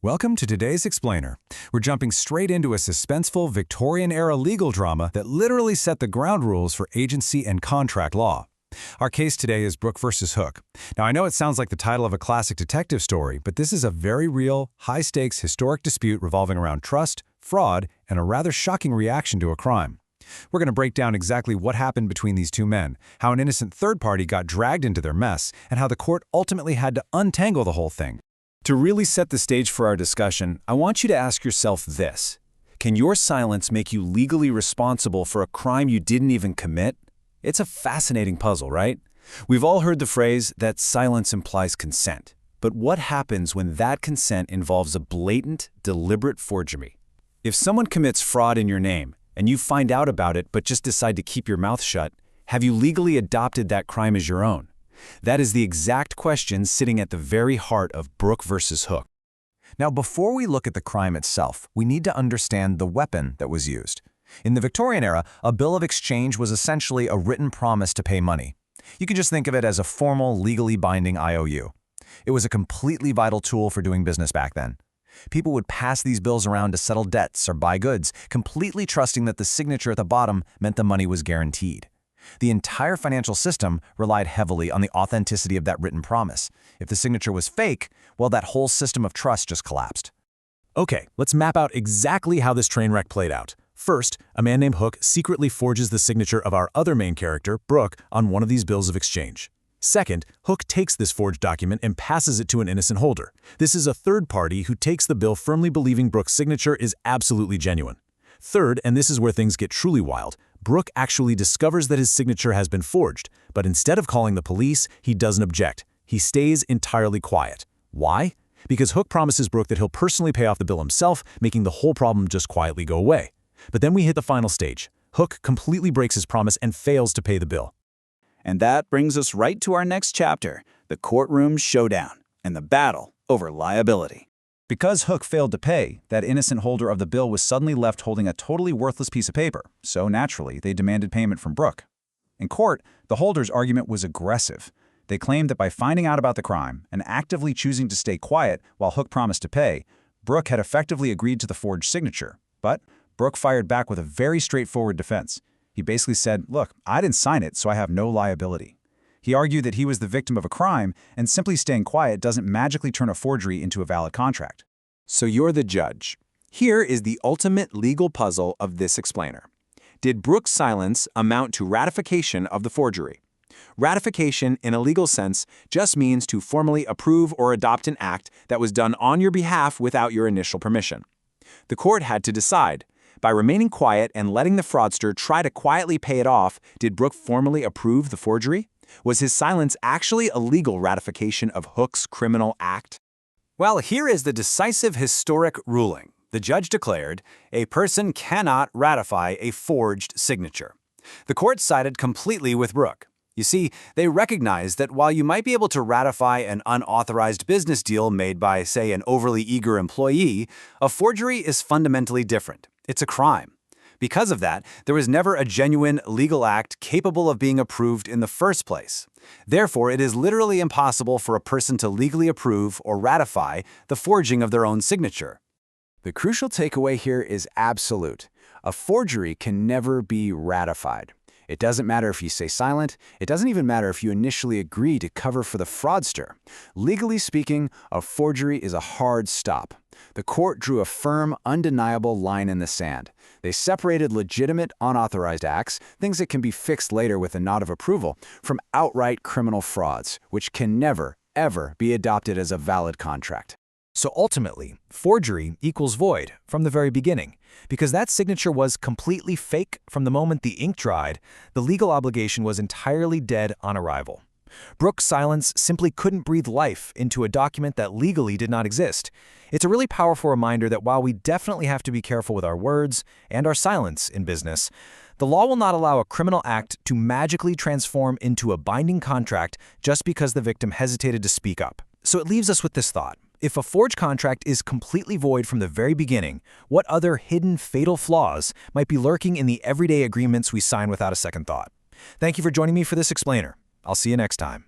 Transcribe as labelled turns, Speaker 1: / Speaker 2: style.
Speaker 1: Welcome to today's Explainer. We're jumping straight into a suspenseful Victorian-era legal drama that literally set the ground rules for agency and contract law. Our case today is Brook versus Hook. Now, I know it sounds like the title of a classic detective story, but this is a very real, high-stakes, historic dispute revolving around trust, fraud, and a rather shocking reaction to a crime. We're going to break down exactly what happened between these two men, how an innocent third party got dragged into their mess, and how the court ultimately had to untangle the whole thing. To really set the stage for our discussion, I want you to ask yourself this. Can your silence make you legally responsible for a crime you didn't even commit? It's a fascinating puzzle, right? We've all heard the phrase that silence implies consent. But what happens when that consent involves a blatant, deliberate forgery? If someone commits fraud in your name, and you find out about it but just decide to keep your mouth shut, have you legally adopted that crime as your own? That is the exact question sitting at the very heart of Brook versus Hook.
Speaker 2: Now, before we look at the crime itself, we need to understand the weapon that was used. In the Victorian era, a bill of exchange was essentially a written promise to pay money. You could just think of it as a formal, legally binding IOU. It was a completely vital tool for doing business back then. People would pass these bills around to settle debts or buy goods, completely trusting that the signature at the bottom meant the money was guaranteed. The entire financial system relied heavily on the authenticity of that written promise. If the signature was fake, well, that whole system of trust just collapsed.
Speaker 3: Okay, let's map out exactly how this train wreck played out. First, a man named Hook secretly forges the signature of our other main character, Brook, on one of these bills of exchange. Second, Hook takes this forged document and passes it to an innocent holder. This is a third party who takes the bill firmly believing Brook's signature is absolutely genuine. Third, and this is where things get truly wild, Brook actually discovers that his signature has been forged, but instead of calling the police, he doesn't object. He stays entirely quiet. Why? Because Hook promises Brook that he'll personally pay off the bill himself, making the whole problem just quietly go away. But then we hit the final stage. Hook completely breaks his promise and fails to pay the bill.
Speaker 4: And that brings us right to our next chapter, the courtroom showdown and the battle over liability.
Speaker 2: Because Hook failed to pay, that innocent holder of the bill was suddenly left holding a totally worthless piece of paper, so naturally, they demanded payment from Brook. In court, the holder's argument was aggressive. They claimed that by finding out about the crime and actively choosing to stay quiet while Hook promised to pay, Brook had effectively agreed to the forged signature. But Brook fired back with a very straightforward defense. He basically said, look, I didn't sign it, so I have no liability. He argued that he was the victim of a crime, and simply staying quiet doesn't magically turn a forgery into a valid contract.
Speaker 5: So you're the judge. Here is the ultimate legal puzzle of this explainer. Did Brook's silence amount to ratification of the forgery? Ratification, in a legal sense, just means to formally approve or adopt an act that was done on your behalf without your initial permission. The court had to decide. By remaining quiet and letting the fraudster try to quietly pay it off, did Brook formally approve the forgery? Was his silence actually a legal ratification of Hook's criminal act?
Speaker 1: Well, here is the decisive historic ruling. The judge declared, a person cannot ratify a forged signature. The court sided completely with Brook. You see, they recognized that while you might be able to ratify an unauthorized business deal made by, say, an overly eager employee, a forgery is fundamentally different. It's a crime. Because of that, there was never a genuine legal act capable of being approved in the first place. Therefore, it is literally impossible for a person to legally approve or ratify the forging of their own signature.
Speaker 5: The crucial takeaway here is absolute. A forgery can never be ratified. It doesn't matter if you stay silent. It doesn't even matter if you initially agree to cover for the fraudster. Legally speaking, a forgery is a hard stop. The court drew a firm, undeniable line in the sand. They separated legitimate, unauthorized acts, things that can be fixed later with a nod of approval, from outright criminal frauds, which can never, ever be adopted as a valid contract.
Speaker 2: So ultimately, forgery equals void from the very beginning. Because that signature was completely fake from the moment the ink dried, the legal obligation was entirely dead on arrival. Brook's silence simply couldn't breathe life into a document that legally did not exist. It's a really powerful reminder that while we definitely have to be careful with our words and our silence in business, the law will not allow a criminal act to magically transform into a binding contract just because the victim hesitated to speak up. So it leaves us with this thought. If a forged contract is completely void from the very beginning, what other hidden fatal flaws might be lurking in the everyday agreements we sign without a second thought? Thank you for joining me for this explainer. I'll see you next time.